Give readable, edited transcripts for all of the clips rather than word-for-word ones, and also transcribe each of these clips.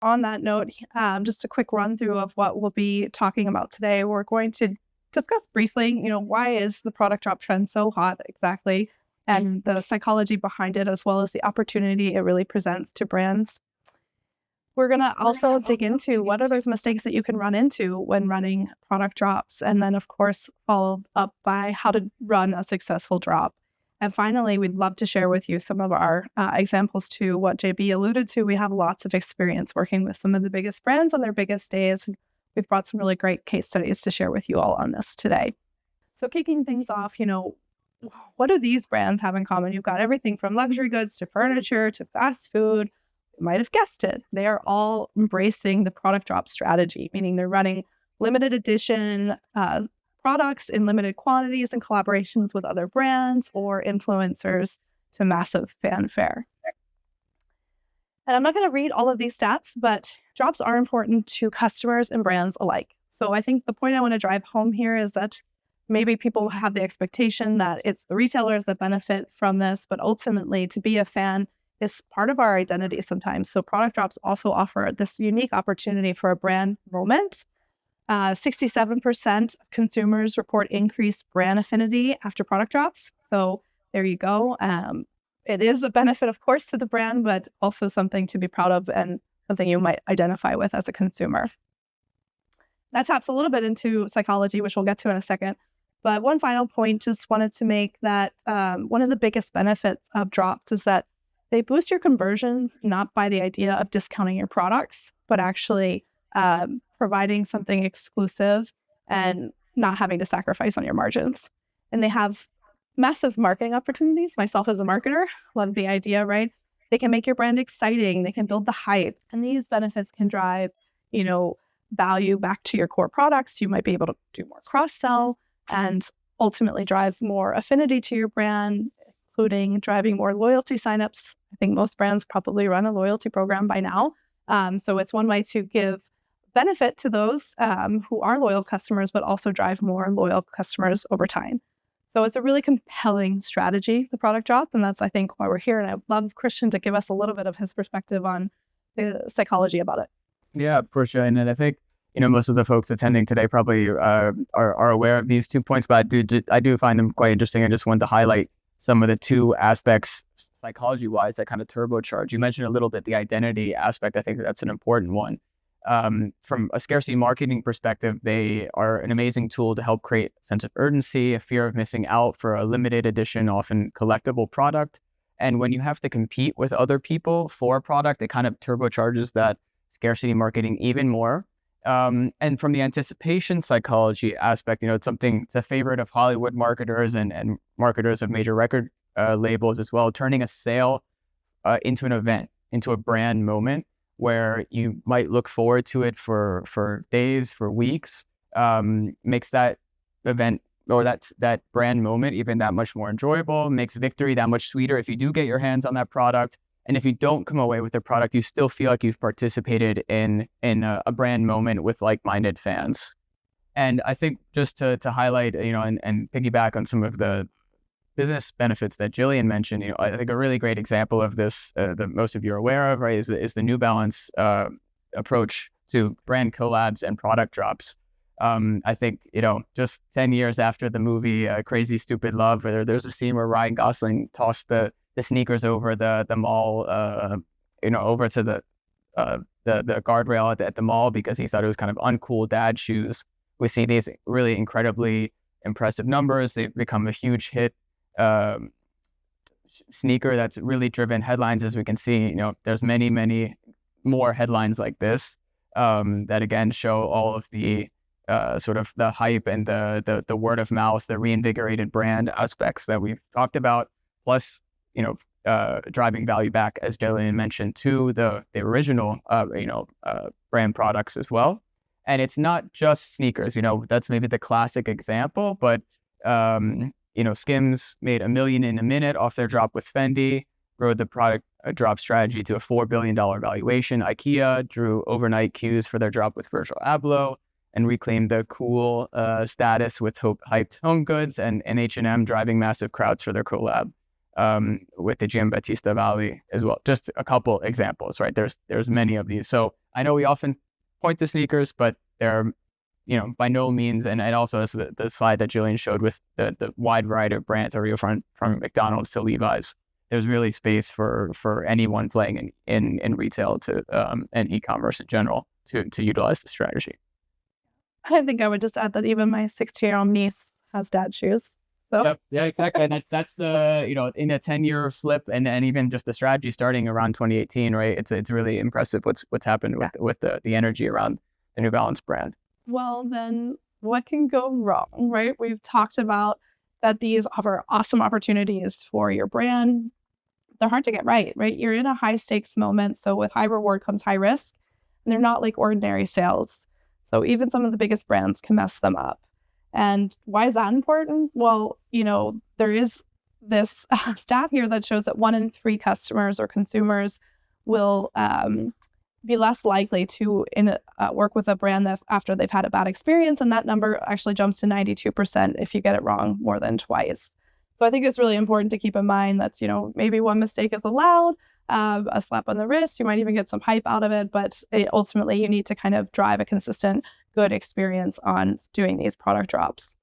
On that note, just a quick run through of what we'll be talking about today. We're going to discuss briefly, why is the product drop trend so hot exactly, and the psychology behind it, as well as the opportunity it really presents to brands. We're going to also dig into what are those mistakes that you can run into when running product drops, and then, of course, followed up by how to run a successful drop. And finally, we'd love to share with you some of our examples to what JB alluded to. We have lots of experience working with some of the biggest brands on their biggest days. We've brought some really great case studies to share with you all on this today. So kicking things off, what do these brands have in common? You've got everything from luxury goods to furniture to fast food. You might have guessed it. They are all embracing the product drop strategy, meaning they're running limited edition products in limited quantities and collaborations with other brands or influencers to massive fanfare. And I'm not going to read all of these stats, but drops are important to customers and brands alike. So I think the point I want to drive home here is that maybe people have the expectation that it's the retailers that benefit from this, but ultimately to be a fan is part of our identity sometimes. So product drops also offer this unique opportunity for a brand moment. 67% of consumers report increased brand affinity after product drops. So there you go. It is a benefit, of course, to the brand, but also something to be proud of and something you might identify with as a consumer. That taps a little bit into psychology, which we'll get to in a second. But one final point, just wanted to make that one of the biggest benefits of drops is that they boost your conversions, not by the idea of discounting your products, but actually providing something exclusive and not having to sacrifice on your margins. And they have massive marketing opportunities. Myself as a marketer, love the idea, right? They can make your brand exciting. They can build the hype. And these benefits can drive, value back to your core products. You might be able to do more cross-sell and ultimately drive more affinity to your brand, including driving more loyalty signups. I think most brands probably run a loyalty program by now. So it's one way to give benefit to those who are loyal customers, but also drive more loyal customers over time. So it's a really compelling strategy, the product drop, and that's, I think, why we're here. And I'd love Christian to give us a little bit of his perspective on the psychology about it. Yeah, for sure. And I think, most of the folks attending today probably are aware of these 2 points, but I do find them quite interesting. I just wanted to highlight some of the 2 aspects psychology-wise that kind of turbocharge. You mentioned a little bit the identity aspect. I think that's an important one. From a scarcity marketing perspective, they are an amazing tool to help create a sense of urgency, a fear of missing out for a limited edition, often collectible product. And when you have to compete with other people for a product, it kind of turbocharges that scarcity marketing even more. And from the anticipation psychology aspect, it's a favorite of Hollywood marketers and marketers of major record labels as well, turning a sale into an event, into a brand moment where you might look forward to it for days, for weeks, makes that event or that brand moment even that much more enjoyable, makes victory that much sweeter if you do get your hands on that product. And if you don't come away with the product, you still feel like you've participated in a brand moment with like-minded fans. And I think just to highlight, and piggyback on some of the business benefits that Jillian mentioned, I think a really great example of this that most of you are aware of, right, is the New Balance approach to brand collabs and product drops. I think, just 10 years after the movie Crazy Stupid Love, where there's a scene where Ryan Gosling tossed the sneakers over the mall, over to the guardrail at the mall because he thought it was kind of uncool dad shoes. We see these really incredibly impressive numbers. They've become a huge hit sneaker that's really driven headlines, as we can see. There's many, many more headlines like this that again show all of the sort of the hype and the word of mouth, the reinvigorated brand aspects that we've talked about, plus driving value back, as Jillian mentioned, to the original brand products as well. And it's not just sneakers. That's maybe the classic example, but Skims made $1 million in a minute off their drop with Fendi, rode the product drop strategy to a $4 billion valuation. IKEA drew overnight queues for their drop with Virgil Abloh and reclaimed the cool status with hyped home goods, and H&M driving massive crowds for their collab with the Giambattista Valli as well. Just a couple examples, right? There's many of these. So I know we often point to sneakers, but they're, by no means, and also as the slide that Jillian showed with the wide variety of brands, every from McDonald's to Levi's, there's really space for anyone playing in retail to and e-commerce in general to utilize the strategy. I think I would just add that even my 16-year-old niece has dad shoes. So Yep. Yeah, exactly. And that's the, in a 10-year flip and even just the strategy starting around 2018, right? It's really impressive what's happened with the energy around the New Balance brand. Well, then what can go wrong, right? We've talked about that these offer awesome opportunities for your brand. They're hard to get right? You're in a high stakes moment. So with high reward comes high risk, and they're not like ordinary sales. So even some of the biggest brands can mess them up. And why is that important? Well, there is this stat here that shows that 1 in 3 customers or consumers will be less likely to work with a brand after they've had a bad experience. And that number actually jumps to 92% if you get it wrong more than twice. So I think it's really important to keep in mind that, maybe one mistake is allowed, a slap on the wrist, you might even get some hype out of it, but ultimately you need to kind of drive a consistent, good experience on doing these product drops.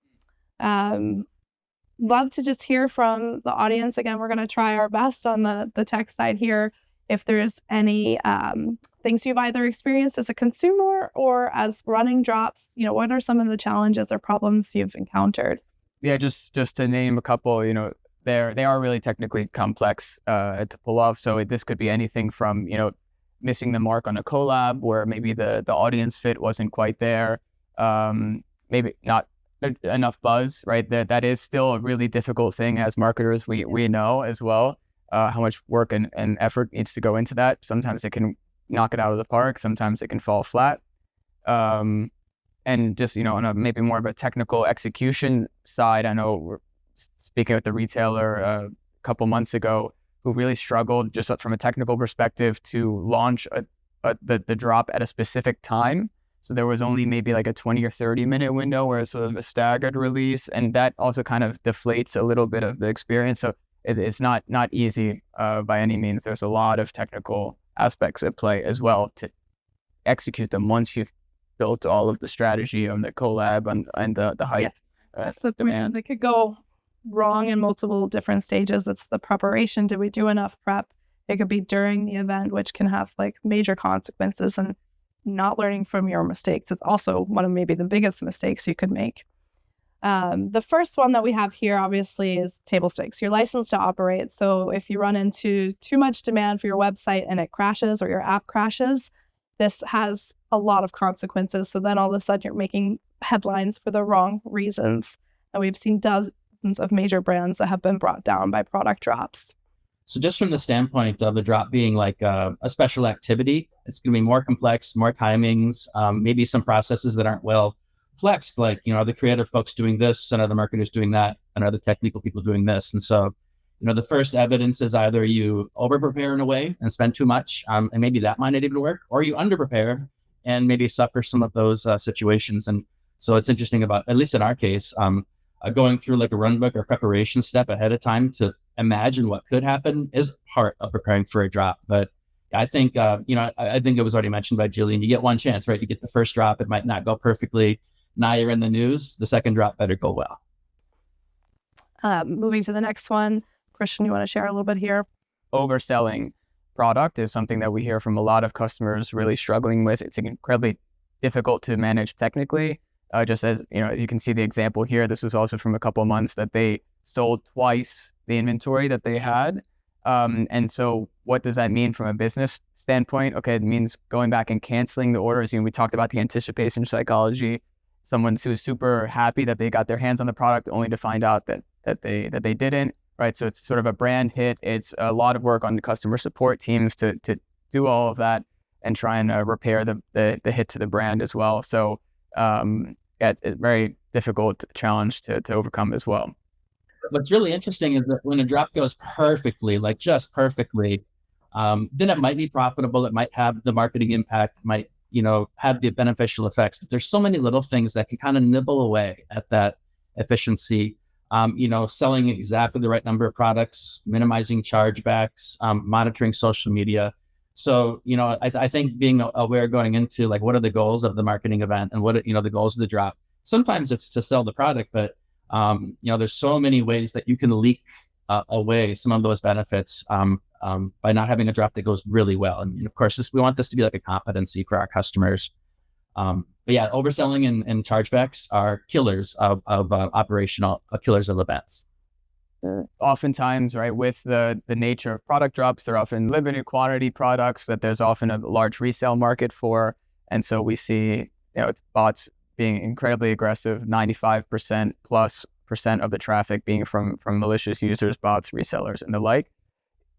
Love to just hear from the audience. Again, we're going to try our best on the tech side here. If there's any things you've either experienced as a consumer or as running drops, what are some of the challenges or problems you've encountered? Yeah, just to name a couple, they are really technically complex to pull off. So this could be anything from, missing the mark on a collab where maybe the audience fit wasn't quite there, maybe not enough buzz, right? That is still a really difficult thing as marketers. We know as well how much work and effort needs to go into that. Sometimes it can knock it out of the park. Sometimes it can fall flat. And just, on a maybe more of a technical execution side, I know we're speaking with the retailer a couple months ago who really struggled just from a technical perspective to launch the drop at a specific time. So there was only maybe like a 20 or 30 minute window where it's sort of a staggered release. And that also kind of deflates a little bit of the experience. So it's not easy by any means. There's a lot of technical aspects at play as well to execute them once you've built all of the strategy on the collab and the hype. Yeah. That's the point. It could go wrong in multiple different stages. It's the preparation. Did we do enough prep? It could be during the event, which can have like major consequences, and not learning from your mistakes. It's also one of maybe the biggest mistakes you could make. The first one that we have here, obviously, is table stakes. You're licensed to operate. So if you run into too much demand for your website and it crashes or your app crashes, this has a lot of consequences. So then all of a sudden you're making headlines for the wrong reasons. And we've seen dozens of major brands that have been brought down by product drops. So just from the standpoint of the drop being like a special activity, it's going to be more complex, more timings, maybe some processes that aren't well flexed, like, are the creative folks doing this and are the marketers doing that and are the technical people doing this? And so, the first evidence is either you over-prepare in a way and spend too much, and maybe that might not even work, or you under-prepare and maybe suffer some of those situations. And so it's interesting about, at least in our case, going through like a run book or preparation step ahead of time to imagine what could happen is part of preparing for a drop. But I think, I think it was already mentioned by Jillian, you get one chance, right? You get the first drop, it might not go perfectly. Now you're in the news, the second drop better go well. Moving to the next one. Christian, you want to share a little bit here? Overselling product is something that we hear from a lot of customers really struggling with. It's incredibly difficult to manage technically. Just as, you can see the example here, this was also from a couple of months that they sold twice the inventory that they had. And so what does that mean from a business standpoint? Okay, it means going back and canceling the orders. We talked about the anticipation psychology. Someone who's super happy that they got their hands on the product only to find out that they didn't, right? So it's sort of a brand hit. It's a lot of work on the customer support teams to do all of that and try and repair the hit to the brand as well. So it's a very difficult challenge to overcome as well. What's really interesting is that when a drop goes perfectly, like just perfectly, then it might be profitable. It might have the marketing impact, might, have the beneficial effects. But there's so many little things that can kind of nibble away at that efficiency. Selling exactly the right number of products, minimizing chargebacks, monitoring social media. So, I think being aware going into like, what are the goals of the marketing event and what, the goals of the drop? Sometimes it's to sell the product, but, there's so many ways that you can leak away some of those benefits by not having a drop that goes really well. And of course, we want this to be like a competency for our customers. But yeah, overselling and chargebacks are killers of operational killers of events. Oftentimes, right, with the nature of product drops, they're often limited quantity products that there's often a large resale market for. And so we see, bots being incredibly aggressive, 95% plus percent of the traffic being from malicious users, bots, resellers, and the like.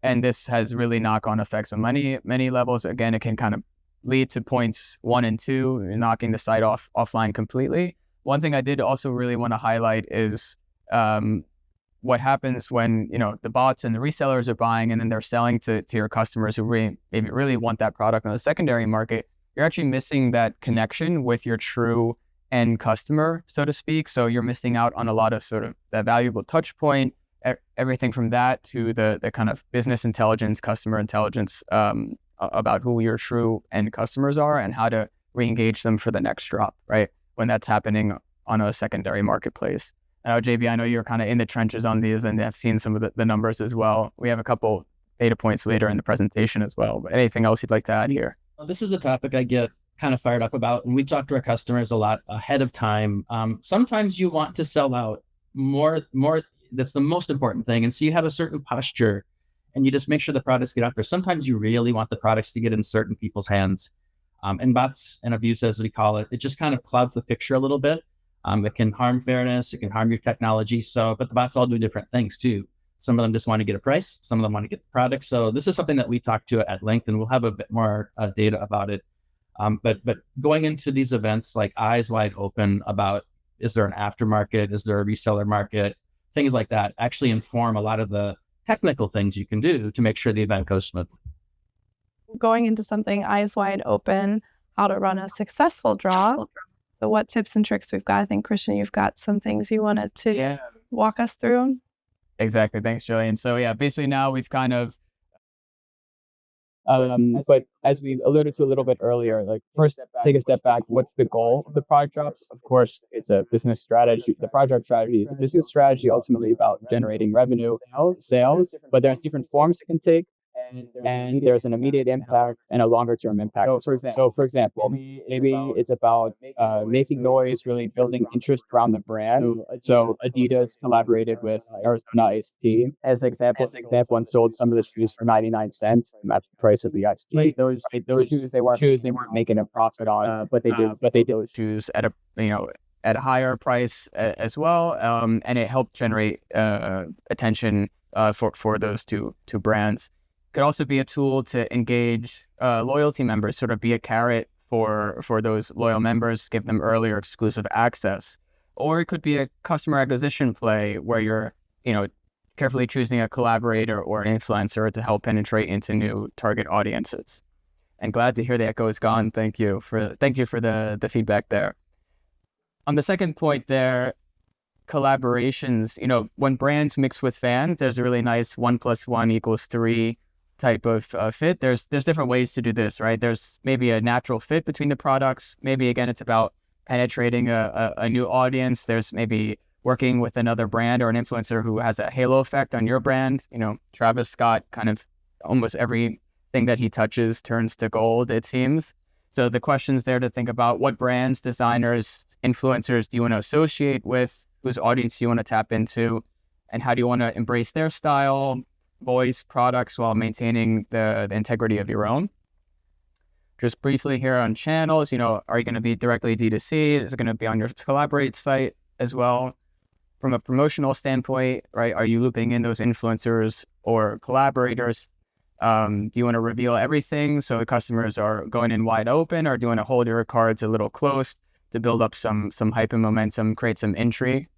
And this has really knock-on effects on many levels. Again, it can kind of lead to points 1 and 2, knocking the site offline completely. One thing I did also really want to highlight is what happens when, the bots and the resellers are buying and then they're selling to your customers who maybe really want that product on the secondary market. You're actually missing that connection with your true end customer, so to speak. So you're missing out on a lot of sort of that valuable touch point, everything from that to the kind of business intelligence, customer intelligence about who your true end customers are and how to re-engage them for the next drop, right? When that's happening on a secondary marketplace. JB, I know you're kind of in the trenches on these and have seen some of the numbers as well. We have a couple data points later in the presentation as well. But anything else you'd like to add here? Well, this is a topic I get kind of fired up about, and we talk to our customers a lot ahead of time. Sometimes you want to sell out more. That's the most important thing. And so you have a certain posture and you just make sure the products get out there. Sometimes you really want the products to get in certain people's hands. And bots and abuse, as we call it, it just kind of clouds the picture a little bit. It can harm fairness, it can harm your technology. But the bots all do different things too. Some of them just want to get a price, some of them want to get the product. So this is something that we talk to at length, and we'll have a bit more data about it. But going into these events, like eyes wide open about, is there an aftermarket? Is there a reseller market? Things like that actually inform a lot of the technical things you can do to make sure the event goes smoothly. Going into something eyes wide open, how to run a successful draw. So what tips and tricks we've got? I think, Christian, you've got some things you wanted to walk us through. Exactly. Thanks, Jillian. So yeah, basically now we've kind of, but as we alluded to a little bit earlier, like first take a step back. What's the goal of the product drops? Of course, it's a business strategy. The project strategy is a business strategy, ultimately about generating revenue, sales, but there's different forms it can take. And there's an immediate impact and a longer term impact. So for example, maybe it's about making noise, really building interest around the brand. So Adidas collaborated with Arizona Iced Tea as example, and sold some of the shoes for 99 cents, match the price of the iced tea. Those shoes they weren't making a profit on, but they did those shoes at a higher price as well, and it helped generate attention for those two brands. Could also be a tool to engage loyalty members, sort of be a carrot for those loyal members, give them earlier exclusive access. Or it could be a customer acquisition play where you're, carefully choosing a collaborator or an influencer to help penetrate into new target audiences. And glad to hear the echo is gone. Thank you for the feedback there. On the second point there, collaborations, when brands mix with fans, there's a really nice 1 + 1 = 3 type of fit. There's different ways to do this, right? There's maybe a natural fit between the products. Maybe again, it's about penetrating a new audience. There's maybe working with another brand or an influencer who has a halo effect on your brand. Travis Scott, kind of almost everything that he touches turns to gold, it seems. So the question's there to think about: what brands, designers, influencers do you want to associate with? Whose audience do you want to tap into? And how do you want to embrace their style, voice, products while maintaining the integrity of your own? Just briefly here on channels, are you going to be directly D2C? Is it going to be on your Collaborate site as well? From a promotional standpoint, right, are you looping in those influencers or collaborators? Do you want to reveal everything so the customers are going in wide open, or do you want to hold your cards a little close to build up some hype and momentum, create some intrigue?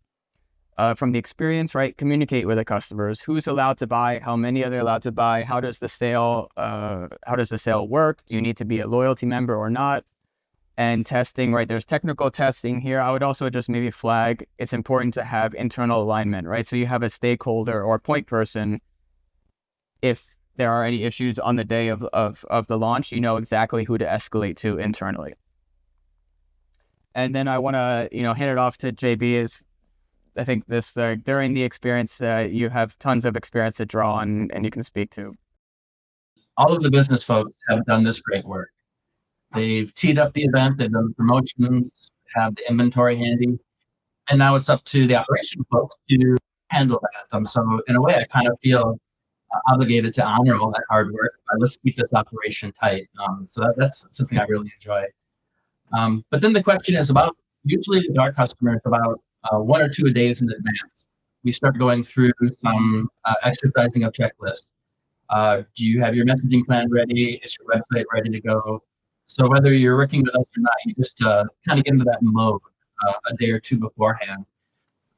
From the experience, right, communicate with the customers. Who's allowed to buy? How many are they allowed to buy? How does the sale work? Do you need to be a loyalty member or not? And testing, right, there's technical testing here. I would also just maybe flag, it's important to have internal alignment, right? So you have a stakeholder or a point person. If there are any issues on the day of the launch, you know exactly who to escalate to internally. And then I want to, hand it off to JB. Is I think this during the experience, you have tons of experience to draw on, and you can speak to. All of the business folks have done this great work. They've teed up the event, they've done the promotions, have the inventory handy, and now it's up to the operation folks to handle that. So in a way, I kind of feel obligated to honor all that hard work. Let's keep this operation tight. So that's something I really enjoy. But then the question is about, usually with our customers, about 1 or 2 days in advance, we start going through some exercising of checklists. Do you have your messaging plan ready? Is your website ready to go? So whether you're working with us or not, you just kind of get into that mode a day or two beforehand.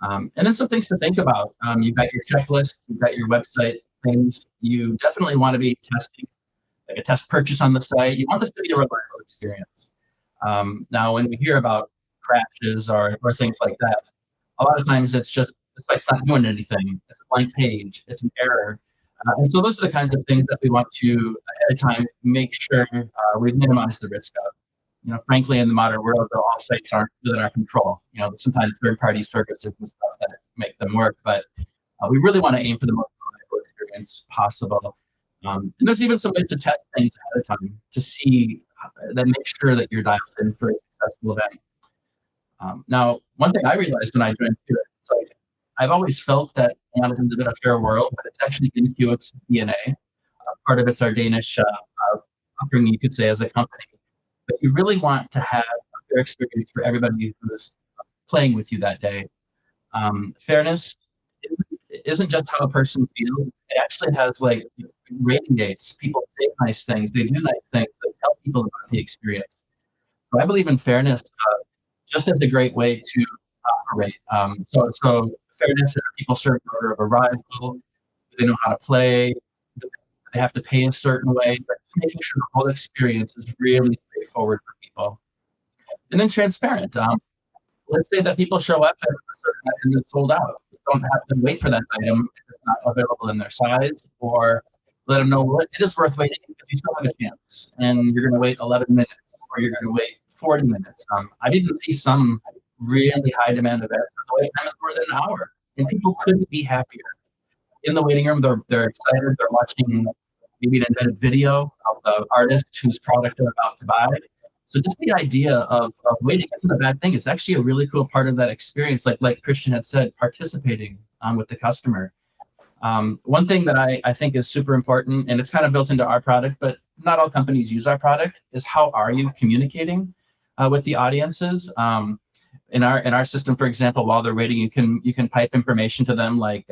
And then some things to think about. You've got your checklist, you've got your website things. You definitely want to be testing, like a test purchase on the site. You want this to be a reliable experience. Now, when we hear about crashes or things like that, a lot of times it's just the site's not doing anything. It's a blank page. It's an error. And so those are the kinds of things that we want to, ahead of time, make sure we minimize the risk of. Frankly, in the modern world, all sites aren't within our control. Sometimes third-party services and stuff that make them work, but we really want to aim for the most reliable experience possible. And there's even some ways to test things ahead of time to see that, make sure that you're dialed in for a successful event. Now, one thing I realized when I joined Hewitt, it's like I've always felt that Amazon's a bit of a fair world, but it's actually in Hewitt's DNA. Part of it's our Danish upbringing, you could say, as a company. But you really want to have a fair experience for everybody who's playing with you that day. Fairness isn't just how a person feels. It actually has like rating dates. People say nice things. They do nice things. They tell people about the experience. So I believe in fairness just as a great way to operate. So fairness is people serve in order of arrival. They know how to play. They have to pay a certain way, but making sure the whole experience is really straightforward for people. And then transparent. Let's say that people show up and a certain item is sold out. You don't have to wait for that item if it's not available in their size, or let them know what it is worth waiting if you still have a chance and you're going to wait 11 minutes or you're going to wait 40 minutes. I've even seen some really high demand events where the wait time is more than an hour, and people couldn't be happier. In the waiting room, they're excited. They're watching maybe an embedded video of the artist whose product they're about to buy. So just the idea of waiting isn't a bad thing. It's actually a really cool part of that experience. Like Christian had said, participating with the customer. One thing that I think is super important, and it's kind of built into our product, but not all companies use our product, is how are you communicating with the audiences? In our system, for example, while they're waiting, you can pipe information to them like,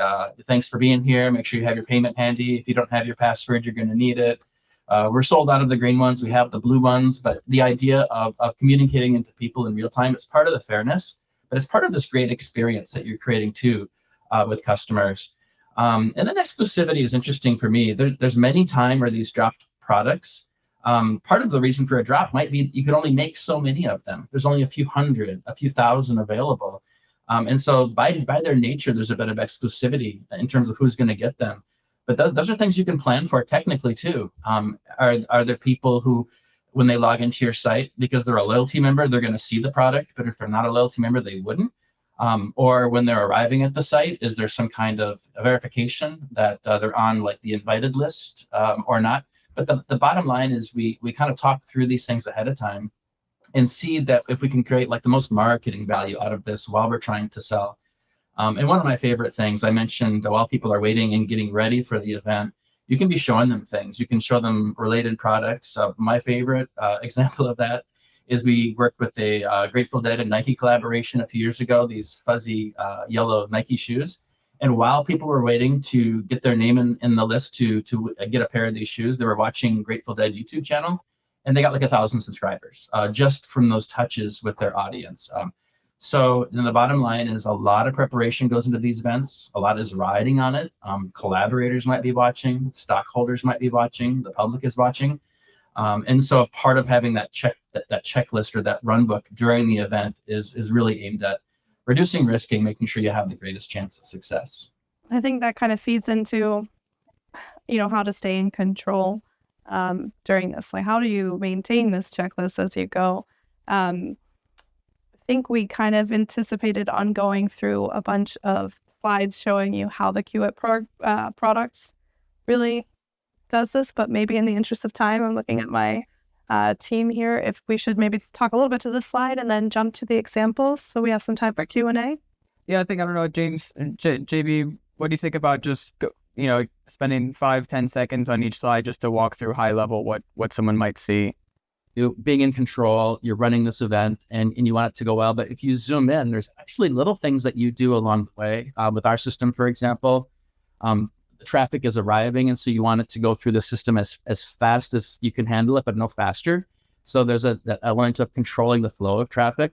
thanks for being here. Make sure you have your payment handy. If you don't have your password, you're going to need it. We're sold out of the green ones. We have the blue ones, but the idea of communicating into people in real time is part of the fairness, but it's part of this great experience that you're creating too with customers. And then exclusivity is interesting for me. There's many times where these dropped products, part of the reason for a drop might be you could only make so many of them. There's only a few hundred, a few thousand available. And so by their nature, there's a bit of exclusivity in terms of who's going to get them. But those are things you can plan for technically too. Are there people who, when they log into your site, because they're a loyalty member, they're going to see the product, but if they're not a loyalty member, they wouldn't? Or when they're arriving at the site, is there some kind of verification that they're on like the invited list or not? But the bottom line is we kind of talk through these things ahead of time and see that if we can create like the most marketing value out of this while we're trying to sell. And one of my favorite things I mentioned, while people are waiting and getting ready for the event, you can be showing them things. You can show them related products. My favorite example of that is we worked with a Grateful Dead and Nike collaboration a few years ago, these fuzzy yellow Nike shoes. And while people were waiting to get their name in the list to get a pair of these shoes, they were watching Grateful Dead YouTube channel, and they got like 1,000 subscribers just from those touches with their audience. So the bottom line is a lot of preparation goes into these events. A lot is riding on it. Collaborators might be watching, stockholders might be watching, the public is watching. And so part of having that checklist or that run book during the event is really aimed at reducing risk and making sure you have the greatest chance of success. I think that kind of feeds into, how to stay in control during this. Like, how do you maintain this checklist as you go? I think we kind of anticipated on going through a bunch of slides showing you how the QIT products really does this, but maybe in the interest of time, I'm looking at my team here, if we should maybe talk a little bit to this slide and then jump to the examples so we have some time for Q&A. Yeah, I don't know, James and JB, what do you think about just, spending 5-10 seconds on each slide just to walk through high level what someone might see? You being in control, you're running this event and you want it to go well. But if you zoom in, there's actually little things that you do along the way. With our system, for example, the traffic is arriving. And so you want it to go through the system as fast as you can handle it, but no faster. So there's that element of controlling the flow of traffic.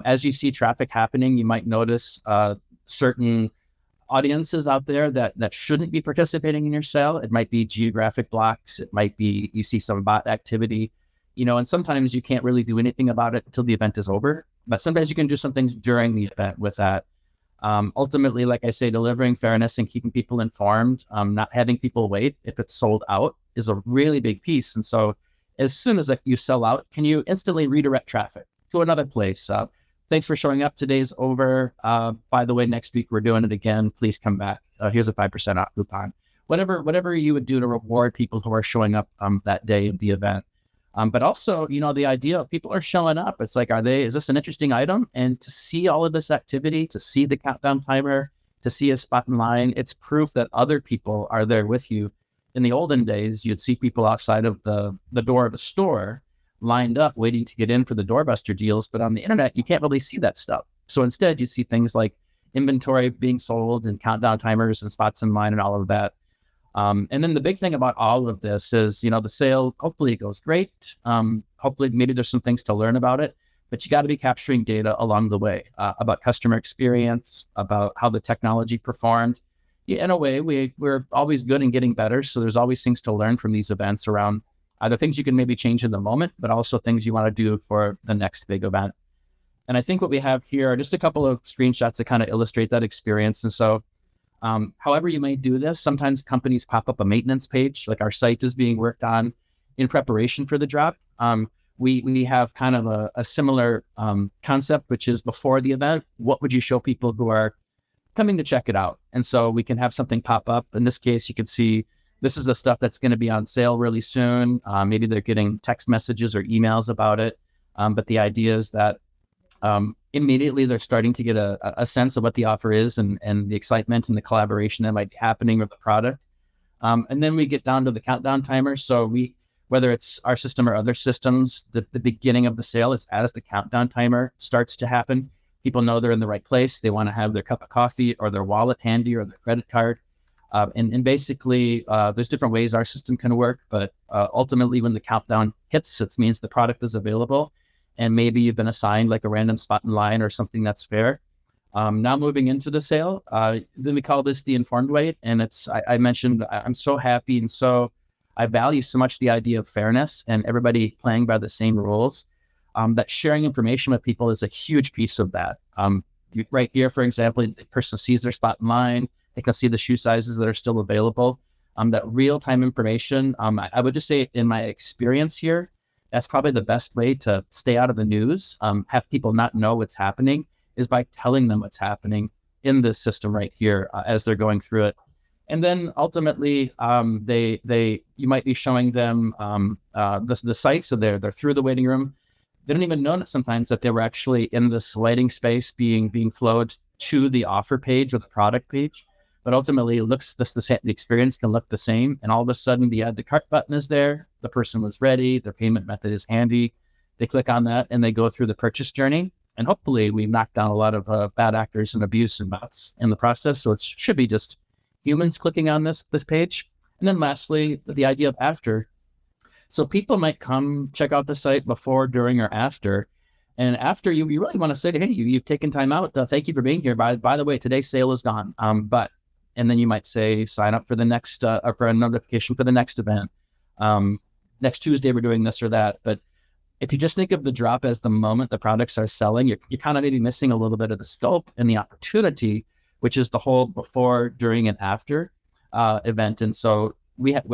As you see traffic happening, you might notice certain audiences out there that shouldn't be participating in your sale. It might be geographic blocks. It might be, you see some bot activity. And sometimes you can't really do anything about it until the event is over, but sometimes you can do some things during the event with that. Ultimately, like I say, delivering fairness and keeping people informed, not having people wait if it's sold out is a really big piece. And so as soon as you sell out, can you instantly redirect traffic to another place? Thanks for showing up. Today's over. By the way, next week we're doing it again. Please come back. Here's a 5% off coupon. Whatever you would do to reward people who are showing up that day of the event. But also, the idea of people are showing up. It's like, is this an interesting item? And to see all of this activity, to see the countdown timer, to see a spot in line, it's proof that other people are there with you. In the olden days, you'd see people outside of the door of a store lined up waiting to get in for the doorbuster deals. But on the internet, you can't really see that stuff. So instead, you see things like inventory being sold and countdown timers and spots in line and all of that. And then the big thing about all of this is, the sale, hopefully it goes great. Hopefully maybe there's some things to learn about it, but you got to be capturing data along the way about customer experience, about how the technology performed. Yeah, in a way, we're always good in getting better. So there's always things to learn from these events around either things you can maybe change in the moment, but also things you want to do for the next big event. And I think what we have here are just a couple of screenshots that kind of illustrate that experience. And so however you may do this, sometimes companies pop up a maintenance page, like our site is being worked on in preparation for the drop. We have kind of a similar concept, which is before the event, what would you show people who are coming to check it out? And so we can have something pop up. In this case, you can see this is the stuff that's going to be on sale really soon. Maybe they're getting text messages or emails about it. But the idea is that immediately they're starting to get a sense of what the offer is and the excitement and the collaboration that might be happening with the product. And then we get down to the countdown timer. So whether it's our system or other systems, the beginning of the sale is as the countdown timer starts to happen. People know they're in the right place. They want to have their cup of coffee or their wallet handy or their credit card. And basically, there's different ways our system can work. But ultimately, when the countdown hits, it means the product is available. And maybe you've been assigned like a random spot in line or something that's fair. Now moving into the sale, then we call this the informed wait. And I mentioned, I'm so happy and I value so much the idea of fairness and everybody playing by the same rules, that sharing information with people is a huge piece of that. Right here, for example, the person sees their spot in line, they can see the shoe sizes that are still available. That real-time information, I would just say in my experience here, that's probably the best way to stay out of the news, have people not know what's happening, is by telling them what's happening in this system right here as they're going through it. And then ultimately, you might be showing them the site, so they're through the waiting room. They don't even know sometimes that they were actually in the sliding space being flowed to the offer page or the product page. But ultimately, the experience can look the same. And all of a sudden, the add to cart button is there. The person was ready. Their payment method is handy. They click on that and they go through the purchase journey. And hopefully, we've knocked down a lot of bad actors and abuse and bots in the process. So it should be just humans clicking on this page. And then lastly, the idea of after. So people might come check out the site before, during, or after. And after, you really want to say, hey, you've taken time out. Thank you for being here. By the way, today's sale is gone. And then you might say, sign up for the next, or for a notification for the next event. Next Tuesday, we're doing this or that. But if you just think of the drop as the moment the products are selling, you're kind of maybe missing a little bit of the scope and the opportunity, which is the whole before, during, and after event. And so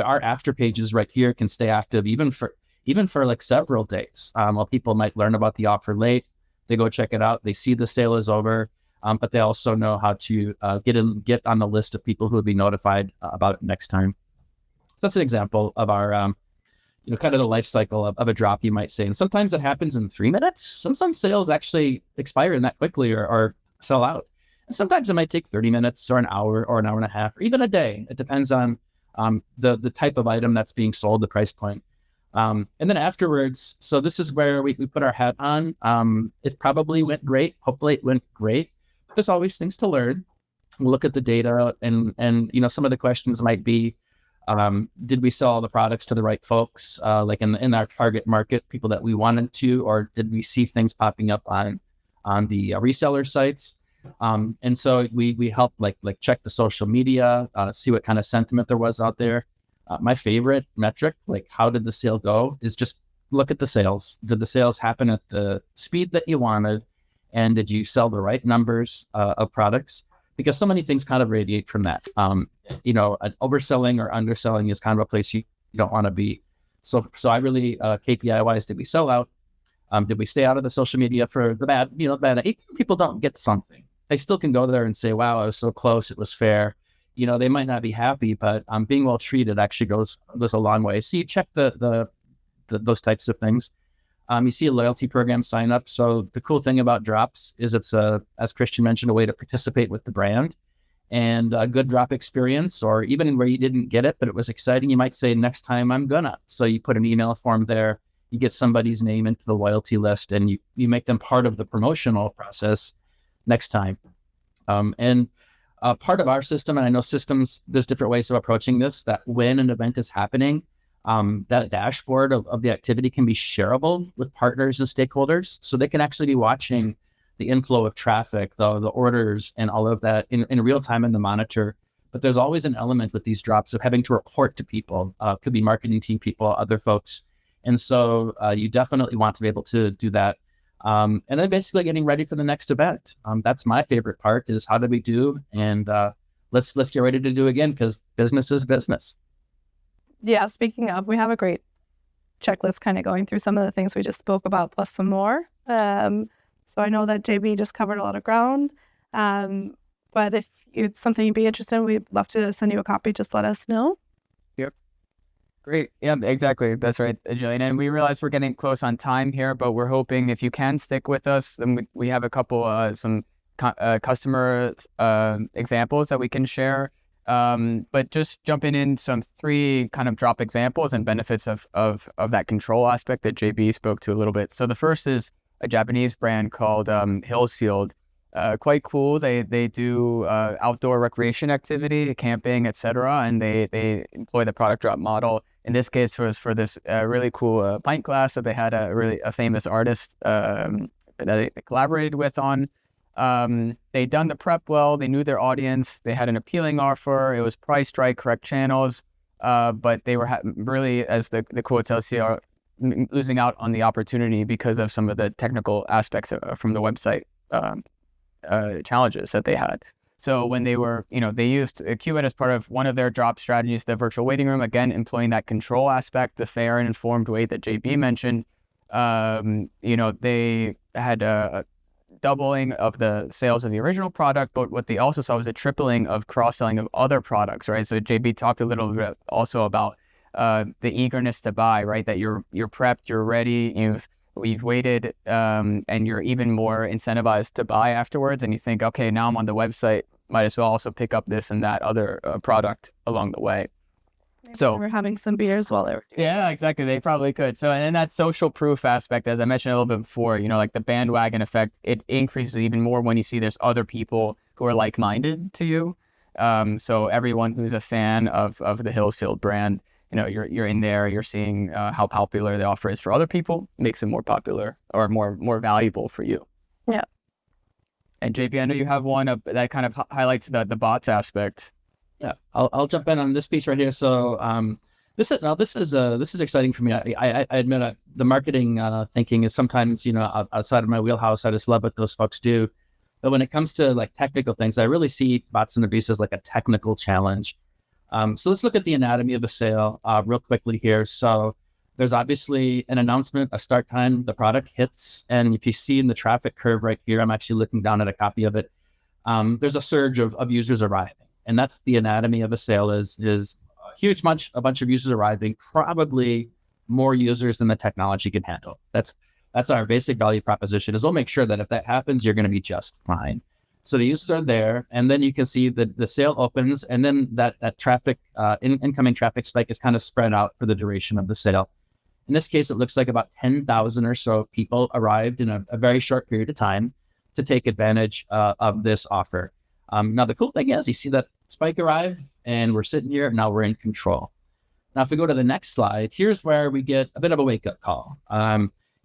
our after pages right here can stay active even for like several days. While people might learn about the offer late, they go check it out. They see the sale is over, but they also know how to get on the list of people who will be notified about it next time. So that's an example of our, kind of the life cycle of a drop, you might say. And sometimes it happens in 3 minutes. Some sales actually expire in that quickly or sell out. And sometimes it might take 30 minutes or an hour and a half, or even a day. It depends on the type of item that's being sold, the price point. And then afterwards, so this is where we put our hat on. It probably went great. Hopefully it went great. There's always things to learn. We'll look at the data and some of the questions might be, did we sell all the products to the right folks, like in our target market, people that we wanted to, or did we see things popping up on the reseller sites? And so we helped like check the social media, see what kind of sentiment there was out there. My favorite metric, like how did the sale go, is just look at the sales. Did the sales happen at the speed that you wanted? And did you sell the right numbers of products? Because so many things kind of radiate from that. An overselling or underselling is kind of a place you don't want to be. So I really, KPI-wise, did we sell out? Did we stay out of the social media for the bad? People don't get something. They still can go there and say, wow, I was so close, it was fair. They might not be happy, but being well treated actually goes a long way. So you check those types of things. You see a loyalty program sign up. So the cool thing about drops is it's as Christian mentioned, a way to participate with the brand, and a good drop experience, or even where you didn't get it, but it was exciting. You might say, next time I'm gonna. So you put an email form there, you get somebody's name into the loyalty list, and you make them part of the promotional process next time. Part of our system, and I know systems, there's different ways of approaching this, that when an event is happening, that dashboard of the activity can be shareable with partners and stakeholders. So they can actually be watching the inflow of traffic, the orders, and all of that in real time in the monitor. But there's always an element with these drops of having to report to people, could be marketing team people, other folks. And so you definitely want to be able to do that. And then basically getting ready for the next event. That's my favorite part, is how did we do? And let's get ready to do again, because business is business. Yeah, speaking of, we have a great checklist kind of going through some of the things we just spoke about, plus some more. So I know that JB just covered a lot of ground. But if it's something you'd be interested in, we'd love to send you a copy. Just let us know. Yep. Great. Yeah, exactly. That's right, Jillian. And we realize we're getting close on time here, but we're hoping if you can stick with us, then we have a couple, some customer examples that we can share. But just jumping in some 3 kind of drop examples and benefits of that control aspect that JB spoke to a little bit. So the first is a Japanese brand called Hillsfield. Quite cool. They do outdoor recreation activity, camping, etc., and they employ the product drop model. In this case, was for this really cool pint glass that they had a famous artist that they collaborated with on. They'd done the prep well. They knew their audience. They had an appealing offer. It was priced right, correct channels. But they were really, as the quote tells you, losing out on the opportunity because of some of the technical aspects from the website challenges that they had. So when they were, they used Qubit as part of one of their drop strategies, the virtual waiting room, again, employing that control aspect, the fair and informed way that JB mentioned. They had a doubling of the sales of the original product, but what they also saw was a tripling of cross-selling of other products, right? So JB talked a little bit also about the eagerness to buy, right? That you're prepped, you're ready, you've waited, and you're even more incentivized to buy afterwards. And you think, okay, now I'm on the website, might as well also pick up this and that other product along the way. Maybe so we're having some beers while they were doing Yeah, exactly. They probably could. So, and then that social proof aspect, as I mentioned a little bit before, like the bandwagon effect, it increases even more when you see there's other people who are like-minded to you. So everyone who's a fan of the Hillsfield brand, you're in there, you're seeing how popular the offer is for other people, makes it more popular or more valuable for you. Yeah. And JP, I know you have one that kind of highlights the bots aspect. Yeah, I'll jump in on this piece right here. So this is exciting for me. I admit the marketing thinking is sometimes outside of my wheelhouse. I just love what those folks do. But when it comes to like technical things, I really see bots and abuse as like a technical challenge. So let's look at the anatomy of a sale real quickly here. So there's obviously an announcement, a start time, the product hits. And if you see in the traffic curve right here, I'm actually looking down at a copy of it. There's a surge of users arriving. And that's the anatomy of a sale is a bunch of users arriving, probably more users than the technology can handle. That's our basic value proposition is we'll make sure that if that happens, you're going to be just fine. So the users are there, and then you can see that the sale opens, and then that traffic, incoming traffic spike is kind of spread out for the duration of the sale. In this case, it looks like about 10,000 or so people arrived in a very short period of time to take advantage of this offer. Now, the cool thing is you see that spike arrive, and we're sitting here, now we're in control. Now, if we go to the next slide, here's where we get a bit of a wake-up call.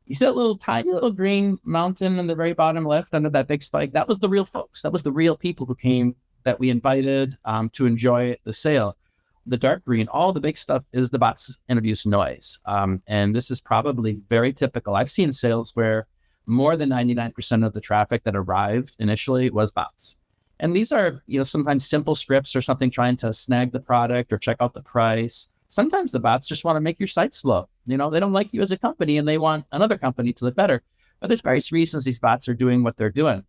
You see that tiny little green mountain in the very bottom left under that big spike? That was the real folks. That was the real people who came that we invited to enjoy the sale. The dark green, all the big stuff is the bots introduce noise. And this is probably very typical. I've seen sales where more than 99% of the traffic that arrived initially was bots. And these are, sometimes simple scripts or something trying to snag the product or check out the price. Sometimes the bots just want to make your site slow. They don't like you as a company and they want another company to look better. But there's various reasons these bots are doing what they're doing.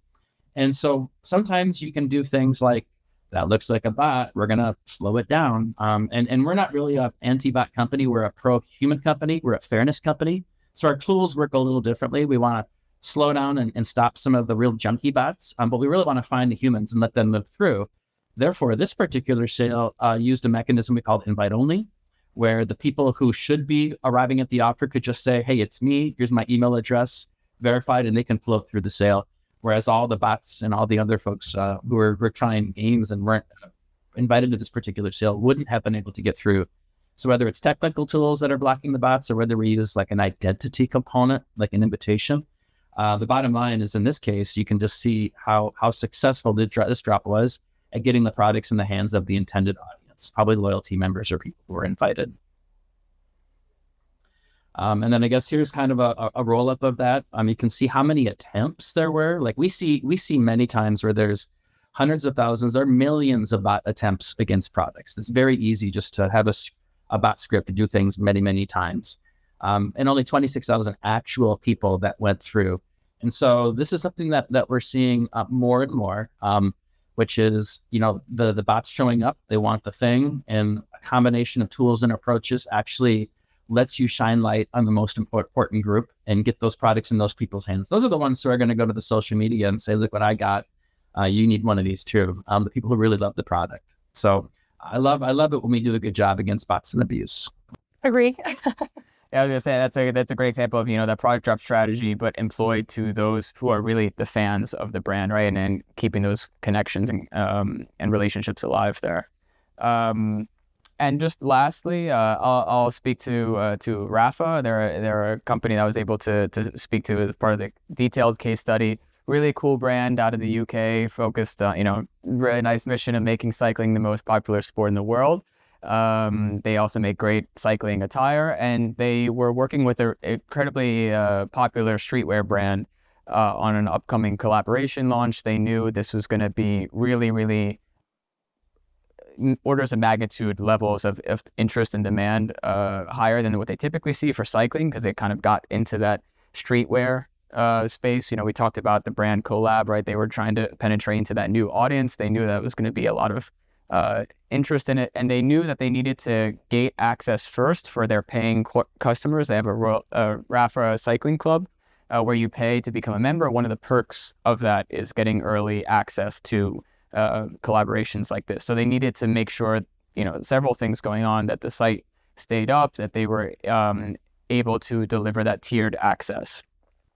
And so sometimes you can do things like, that looks like a bot, we're going to slow it down. And we're not really an anti-bot company. We're a pro-human company. We're a fairness company. So our tools work a little differently. We want to slow down and stop some of the real junky bots, but we really want to find the humans and let them move through. Therefore, this particular sale used a mechanism we call invite only, where the people who should be arriving at the offer could just say, hey, it's me, here's my email address, verified, and they can flow through the sale. Whereas all the bots and all the other folks who were trying games and weren't invited to this particular sale wouldn't have been able to get through. So whether it's technical tools that are blocking the bots or whether we use like an identity component, like an invitation, the bottom line is in this case, you can just see how successful this drop was at getting the products in the hands of the intended audience, probably loyalty members or people who were invited. And then I guess here's kind of a roll up of that. You can see how many attempts there were. Like we see many times where there's hundreds of thousands or millions of bot attempts against products. It's very easy just to have a bot script to do things many, many times. And only 26,000 actual people that went through. And so this is something that we're seeing more and more, which is, the bots showing up, they want the thing, and a combination of tools and approaches actually lets you shine light on the most important group and get those products in those people's hands. Those are the ones who are going to go to the social media and say, look what I got. You need one of these too. The people who really love the product. So I love it when we do a good job against bots and abuse. Agree. Yeah, I was gonna say that's a great example of that product drop strategy, but employed to those who are really the fans of the brand, right? And keeping those connections and relationships alive there. And just lastly, I'll speak to Rapha. They're a company that I was able to speak to as part of the detailed case study. Really cool brand out of the UK, focused on really nice mission of making cycling the most popular sport in the world. They also make great cycling attire, and they were working with an incredibly popular streetwear brand on an upcoming collaboration launch. They knew this was going to be really, really orders of magnitude levels of interest and demand higher than what they typically see for cycling, because they kind of got into that streetwear space. We talked about the brand collab, right? They were trying to penetrate into that new audience. They knew that was going to be a lot of interest in it, and they knew that they needed to gate access first for their paying customers. They have a Rapha cycling club where you pay to become a member. One of the perks of that is getting early access to collaborations like this. So they needed to make sure, several things going on, that the site stayed up, that they were able to deliver that tiered access.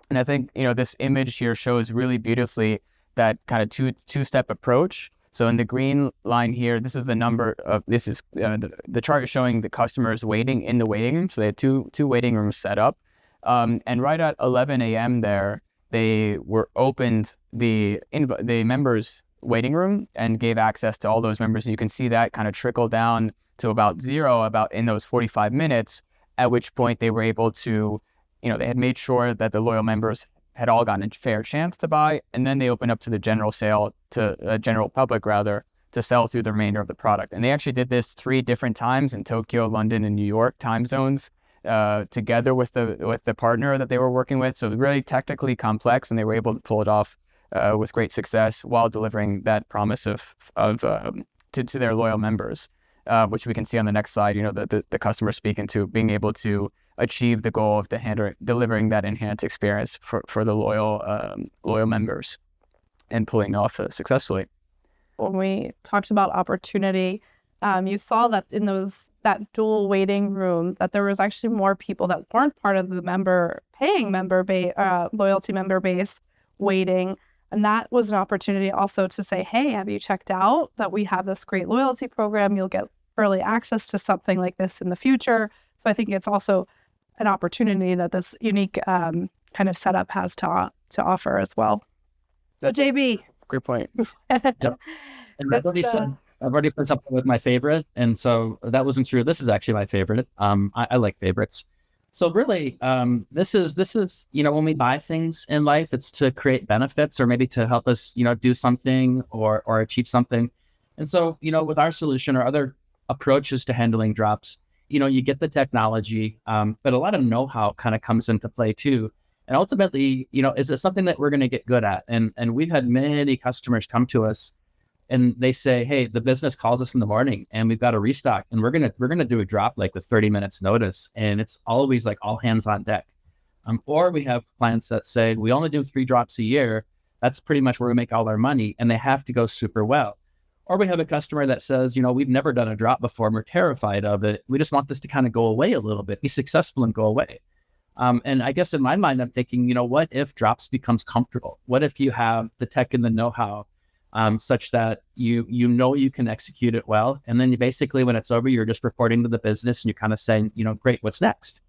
And I think, this image here shows really beautifully that kind of two-step approach. So in the green line here, this is the number of, this is the chart is showing the customers waiting in the waiting room. So they had two waiting rooms set up. And right at 11 a.m. there, they were opened the members' waiting room and gave access to all those members. And you can see that kind of trickle down to about zero about in those 45 minutes, at which point they were able to, they had made sure that the loyal members had all gotten a fair chance to buy, and then they opened up to the general sale, to a general public rather, to sell through the remainder of the product. And they actually did this 3 different times in Tokyo, London, and New York time zones, together with the partner that they were working with. So really technically complex, and they were able to pull it off with great success while delivering that promise to their loyal members, which we can see on the next slide. The customer speaking to being able to achieve the goal of delivering that enhanced experience for the loyal members and pulling off successfully. When we talked about opportunity, you saw that in that dual waiting room, that there was actually more people that weren't part of the paying loyalty member base waiting. And that was an opportunity also to say, hey, have you checked out that we have this great loyalty program? You'll get early access to something like this in the future. So I think it's also an opportunity that this unique kind of setup has to offer as well. So JB. Great point. Yep. And I've already said something with my favorite, and so that wasn't true. This is actually my favorite. I like favorites. So really, this is when we buy things in life, it's to create benefits or maybe to help us do something or achieve something. And so with our solution or other approaches to handling drops, you get the technology, but a lot of know-how kind of comes into play too. And ultimately, is it something that we're going to get good at? And we've had many customers come to us and they say, hey, the business calls us in the morning and we've got a restock and we're going to do a drop like with 30 minutes notice. And it's always like all hands on deck. Or we have clients that say, we only do 3 drops a year. That's pretty much where we make all our money, and they have to go super well. Or we have a customer that says, we've never done a drop before and we're terrified of it. We just want this to kind of go away a little bit, be successful and go away. And I guess in my mind, I'm thinking, what if drops becomes comfortable? What if you have the tech and the know-how such that you can execute it well? And then you basically, when it's over, you're just reporting to the business and you're kind of saying, great, what's next?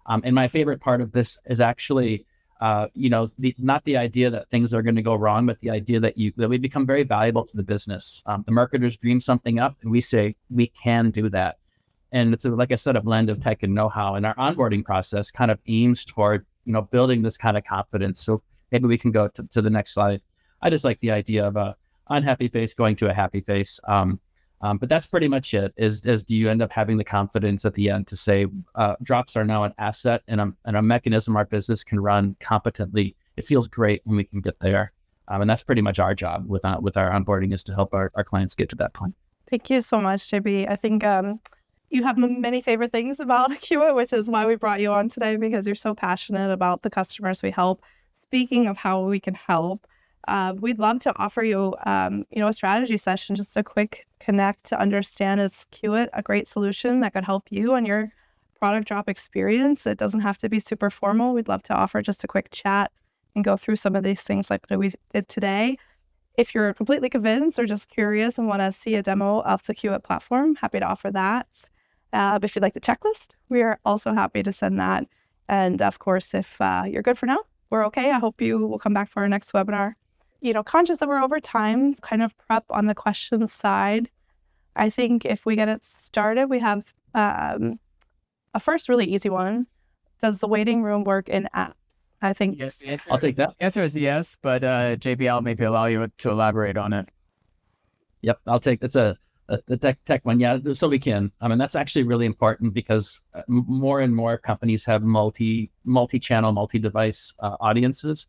And my favorite part of this is actually, not the idea that things are going to go wrong, but the idea that we become very valuable to the business. The marketers dream something up and we say, we can do that. And it's, like I said, a blend of tech and know-how. And our onboarding process kind of aims toward, building this kind of confidence. So maybe we can go to the next slide. I just like the idea of a unhappy face going to a happy face. But that's pretty much it, is do you end up having the confidence at the end to say drops are now an asset and a mechanism our business can run competently. It feels great when we can get there. And that's pretty much our job with our onboarding, is to help our clients get to that point. Thank you so much, JB. I think you have many favorite things about IKEA, which is why we brought you on today, because you're so passionate about the customers we help. Speaking of how we can help, we'd love to offer you, a strategy session, just a quick connect to understand, is Kiewit a great solution that could help you on your product drop experience? It doesn't have to be super formal. We'd love to offer just a quick chat and go through some of these things like we did today. If you're completely convinced or just curious and want to see a demo of the Kiewit platform, happy to offer that. If you'd like the checklist, we are also happy to send that. And of course, if you're good for now, we're okay. I hope you will come back for our next webinar. Conscious that we're over time, kind of prep on the questions side. I think if we get it started, we have a first really easy one. Does the waiting room work in apps? I think yes. I'll take that. The answer is yes, but JB, I'll maybe allow you to elaborate on it. Yep, I'll take that's the tech one. Yeah, so we can. That's actually really important because more and more companies have multi-channel, multi-device audiences.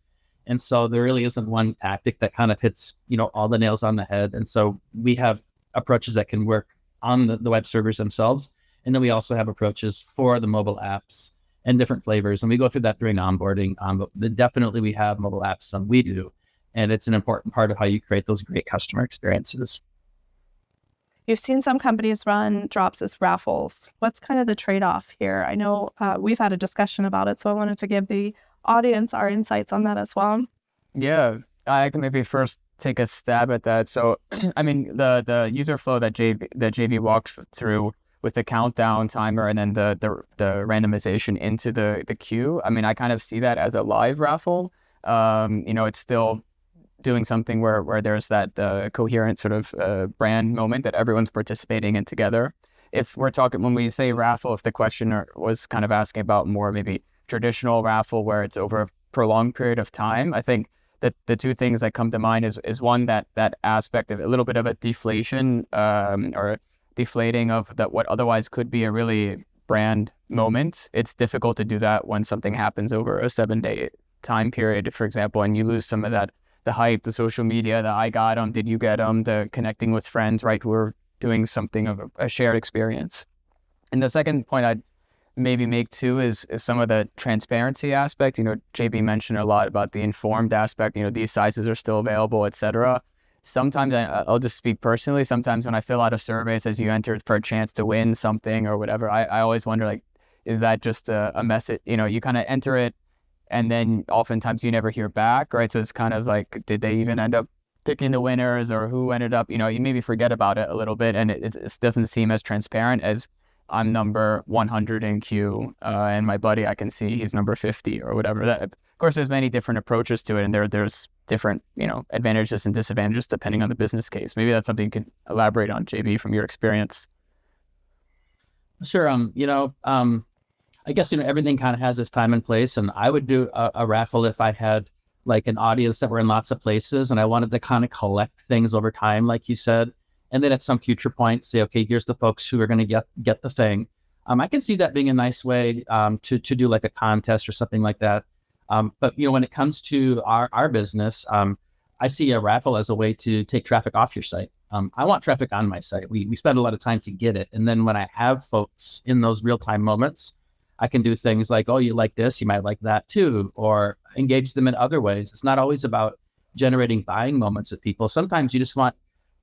And so there really isn't one tactic that kind of hits, all the nails on the head. And so we have approaches that can work on the web servers themselves. And then we also have approaches for the mobile apps and different flavors. And we go through that during onboarding. But definitely we have mobile apps, and we do. And it's an important part of how you create those great customer experiences. You've seen some companies run drops as raffles. What's kind of the trade-off here? I know we've had a discussion about it, so I wanted to give the audience our insights on that as well. Yeah, I can maybe first take a stab at that. So, the user flow that JB walked through with the countdown timer and then the randomization into the queue. I kind of see that as a live raffle. It's still doing something where there's that coherent sort of brand moment that everyone's participating in together. If we're talking, when we say raffle, if the questioner was kind of asking about more maybe traditional raffle where it's over a prolonged period of time, I think the two things that come to mind is one, that aspect of a little bit of a deflation or deflating of that what otherwise could be a really brand moment. It's difficult to do that when something happens over a 7-day time period, for example, and you lose some of that, the hype, the social media, the I got them, did you get them, the connecting with friends, right, who are doing something of a shared experience. And the second point I'd maybe make too is some of the transparency aspect. JB mentioned a lot about the informed aspect, these sizes are still available, etc. Sometimes I'll just speak personally. Sometimes when I fill out a survey, it says you enter for a chance to win something or whatever. I always wonder, like, is that just a message? You kind of enter it and then oftentimes you never hear back, right? So it's kind of like, did they even end up picking the winners, or who ended up, you maybe forget about it a little bit, and it doesn't seem as transparent as I'm number 100 in queue, and my buddy, I can see he's number 50 or whatever. That, of course, there's many different approaches to it, and there's different, advantages and disadvantages depending on the business case. Maybe that's something you can elaborate on, JB, from your experience. Sure. I guess, everything kind of has its time and place, and I would do a raffle if I had like an audience that were in lots of places and I wanted to kind of collect things over time, like you said. And then at some future point, say, okay, here's the folks who are going to get the thing. I can see that being a nice way to do like a contest or something like that. But when it comes to our business, I see a raffle as a way to take traffic off your site. I want traffic on my site. We spend a lot of time to get it. And then when I have folks in those real-time moments, I can do things like, oh, you like this, you might like that too, or engage them in other ways. It's not always about generating buying moments with people. Sometimes you just want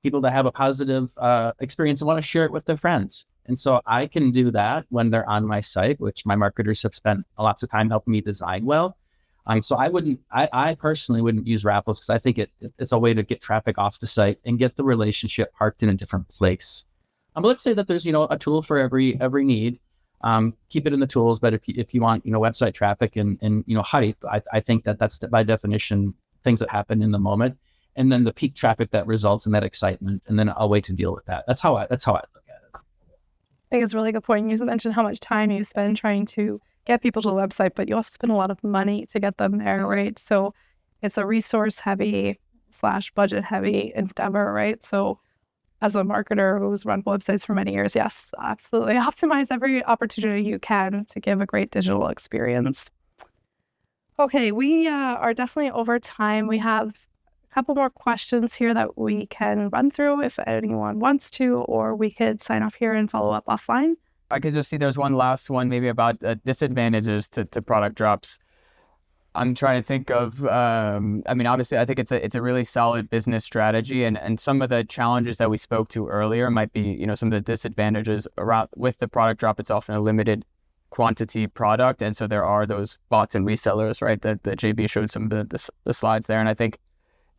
people to have a positive experience and want to share it with their friends. And so I can do that when they're on my site, which my marketers have spent lots of time helping me design well. So I personally wouldn't use raffles because I think it's a way to get traffic off the site and get the relationship parked in a different place. But let's say that there's, a tool for every need. Keep it in the tools, but if you want, website traffic and hype, I think that's by definition things that happen in the moment, and then the peak traffic that results in that excitement, and then a way to deal with that. That's how I look at it. I think it's a really good point. You mentioned how much time you spend trying to get people to the website, but you also spend a lot of money to get them there, right? So it's a resource heavy / budget heavy endeavor, right? So as a marketer who's run websites for many years, yes, absolutely. Optimize every opportunity you can to give a great digital experience. Okay, we are definitely over time. We have a couple more questions here that we can run through if anyone wants to, or we could sign off here and follow up offline. I could just see there's one last one maybe about disadvantages to product drops. I'm trying to think of, obviously, I think it's a really solid business strategy, and some of the challenges that we spoke to earlier might be, some of the disadvantages around with the product drop. It's often a limited quantity product, and so there are those bots and resellers, right? That JB showed some of the slides there, and I think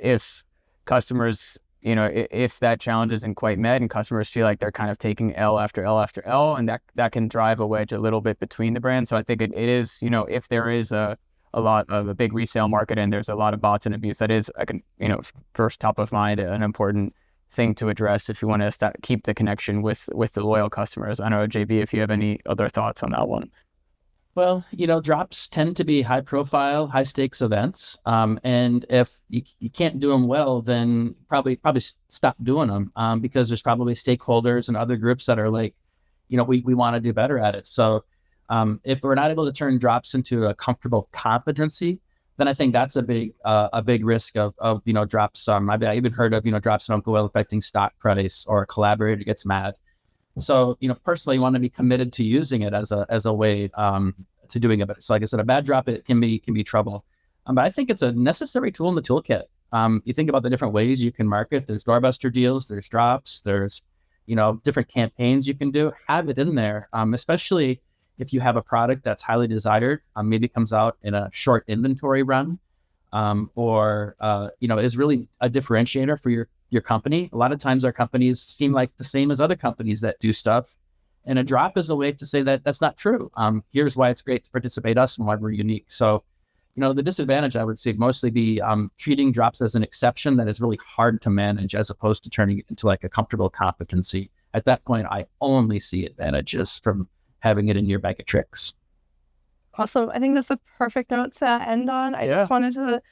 if customers, if that challenge isn't quite met, and customers feel like they're kind of taking L after L after L, and that can drive a wedge a little bit between the brands. So I think it is, if there is a lot of a big resale market and there's a lot of bots and abuse, that is, first top of mind, an important thing to address if you want to keep the connection with the loyal customers. I don't know, JB, if you have any other thoughts on that one. Well, drops tend to be high profile, high stakes events. And if you can't do them well, then probably stop doing them because there's probably stakeholders and other groups that are like, we want to do better at it. So if we're not able to turn drops into a comfortable competency, then I think that's a big risk of drops. I've even heard of drops don't go well affecting stock price, or a collaborator gets mad. So personally, you want to be committed to using it as a way to doing it. So like I said, a bad drop, it can be trouble. But I think it's a necessary tool in the toolkit. You think about the different ways you can market. There's doorbuster deals, there's drops, there's different campaigns you can do. Have it in there, especially if you have a product that's highly desired, maybe comes out in a short inventory run, or is really a differentiator for your company. A lot of times our companies seem like the same as other companies that do stuff, and a drop is a way to say that that's not true. Here's why it's great to participate us and why we're unique. So, the disadvantage, I would say, mostly be treating drops as an exception that is really hard to manage, as opposed to turning it into like a comfortable competency. At that point, I only see advantages from having it in your bag of tricks. Awesome. I think that's a perfect note to end on. I just wanted to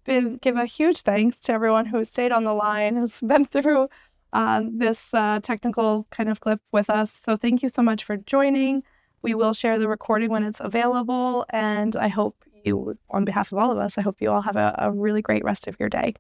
give a huge thanks to everyone who stayed on the line, has been through this technical kind of clip with us. So thank you so much for joining. We will share the recording when it's available. And I hope you, on behalf of all of us, I hope you all have a really great rest of your day.